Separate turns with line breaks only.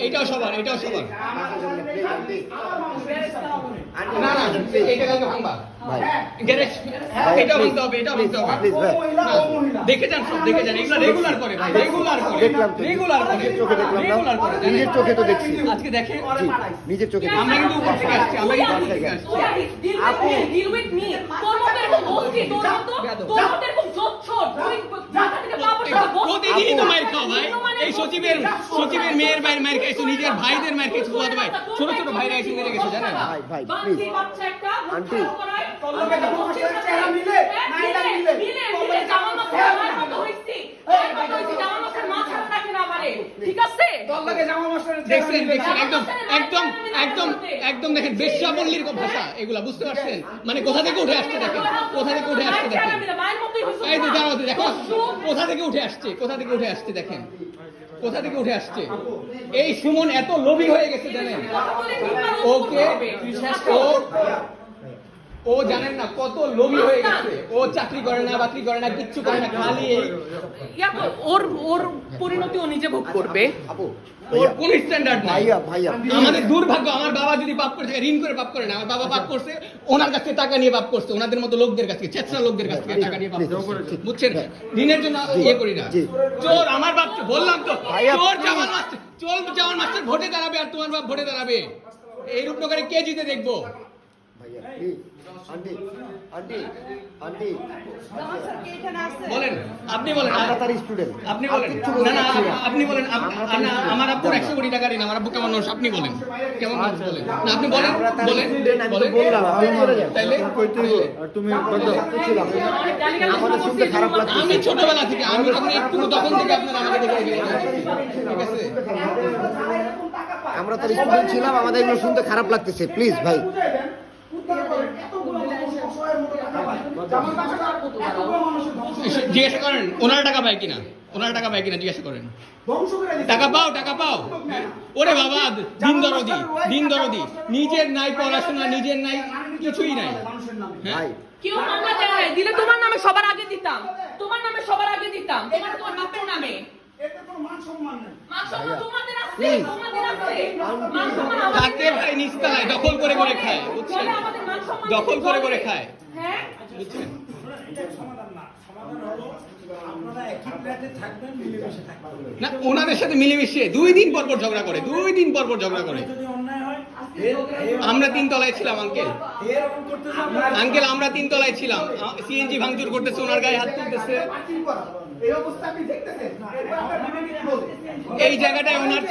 এটাও সবার, এটাও সবার। না না, এটা কালকে ভাঙবা
ভাই
গ্যারেজ, এটাও ভাঙতে হবে, এটাও ভাঙতে হবে।
প্লিজ ভাই
দেখে যান, সব দেখে যান, এগুলো রেগুলার করে ভাই, রেগুলার করে,
দেখলাম তো,
রেগুলার করে,
নিজের চোখে দেখলাম
রেগুলার
না,
করে।
নিজের চোখে তো দেখছি।
আজকে দেখে
জি, নিজের চোখে
আমরা কিন্তু উপর থেকে আসছি, আমরা কিন্তু উপর থেকে আসছি।
deal with me তোর মতো এরকম বস্তি, তোর মতো এরকম জোচ্ছর তুই ঢাকা থেকে বাবার সাথে বসতি।
প্রতিদিনই তো মাইর খাও ভাই। এই সচিবের মেয়ের বাইরে মাইর খাইছো, নিজের ভাইদের মাইর খাইছো, ফুয়াদ ভাই ছোট ছোট ভাইরা এসে মেরে গেছে জানেন।
ভাই ভাই
বান্তি
প্লিজ
বাচ্চা একটা
আন্টি
চেহারা মিলে জামাল মাছের আমার মতো হইছি, জামাল মাছের মা ছাড়া রাখে না আমারে, ঠিক আছে?
দেখছেন দেখছেন, একদম একদম একদম একদম দেখেন বেশ্যাবল্লীর ভাষা এগুলা, বুঝতে পারছেন? মানে কোথা থেকে উঠে আসছে দেখেন, কোথা থেকে উঠে আসছে দেখেন।
মায়ের মতোই হইছো।
এই তো দাঁড়াও, দেখো কোথা থেকে উঠে আসছে, কোথা থেকে উঠে আসছে দেখেন, কোথা থেকে উঠে আসছে। এই সুমন এত লোভী হয়ে গেছে জানেন, ওকে ও জানেন না কত লোভী হয়ে গেছে। ও চাকরি করে না, বাকরি করে না, কিচ্ছু করে না, খালি
ওর পরিণতি ও নিজে ভোগ করবে।
আপু
ওর কোন স্ট্যান্ডার্ড নাই।
ভাইয়া ভাইয়া
আমাদের দুর্ভাগ্য, আমার বাবা যদি পাপ করে থাকে, ঋণ করে পাপ করে না, আমার বাবা পাপ করছে ওনার কাছ থেকে টাকা নিয়ে পাপ করছে, ওনাদের মতো লোকদের কাছ থেকে, চেতনা লোকদের কাছ থেকে টাকা নিয়ে পাপ করছে, বুঝছেন? ঋণের জন্য ইয়ে করি না। চোর আমার বাপ, বললাম তো, চোর জামাল মাস্টার, চোর জামাল মাস্টার ভোটে দাঁড়াবে আর তোমার বাপ ভোটে দাঁড়াবে, এই রূপনগরে কে জিতে দেখবো?
ভাইয়া প্লিজ আন্টি আন্টি আন্টি
বলেন, আপনি বলেন,
আমরা তার স্টুডেন্ট,
আপনি বলেন। না না, আপনি বলেন, আমার আব্বুর 100 কোটি টাকা ঋণ, আমার আব্বু কেমন মানুষ আপনি বলেন, কেমন মানুষ বলেন? না আপনি বলেন, বলেন বলেন, তাইলে
তুমি
আমাদের শুনতে খারাপ লাগছে।
আমি ছোটবেলা থেকে, আমি যখন একটু তখন থেকে আপনারা আমাকে দেখে ঠিক আছে?
আমরা তার স্টুডেন্ট ছিলাম, আমাদের এগুলো শুনতে খারাপ লাগতেছে, প্লিজ ভাই।
জিজ্ঞাসা করেন ওনার টাকা পায় কিনা, ওনার টাকা পায় কিনা জিজ্ঞাসা করেন। টাকা পাও, টাকা পাও। ওরে বাবা, দিন দরদি, নিজের নাই পড়াশোনা, নিজের নাই কিছুই নাই।
ভাই
কেউ মামলা দেয় নাই, দিলে তোমার নামে সবার আগে দিতাম, তোমার নামে সবার আগে দিতাম, তোমার তোমার বাপের নামে।
এতে কোনো মান সম্মান নেই।
মান সম্মান তোমাদের আছে,
Please.
তোমাদের আছে। মান সম্মান আমাদের
তাকে ভাই নিস্তালায় দখল করে খায়, বুঝছেন?
বলে আমাদের মান সম্মান
দখল করে খায়,
হ্যাঁ?
বুঝছেন?
এটা সমাধান না, সমাধান হলো আপনারা একই ফ্ল্যাটে থাকবেন, মিলেমিশে থাকবেন।
না ওনাদের সাথে মিলেমিশে 2 দিন পর পর ঝগড়া করে, 2 দিন পর পর ঝগড়া করে।
যদি অন্যায় হয়
আমরা 3 তলায় ছিলাম আঙ্কেল,
এরকম করতে যাবেন।
আঙ্কেল আমরা 3 তলায় ছিলাম, সিএনজি ভাঙচুর করতেছে, ওনার গায়ে হাত তুলতেছে।
এই অবস্থা আপনি দেখতেছেন,
এই জায়গাটায় ওনার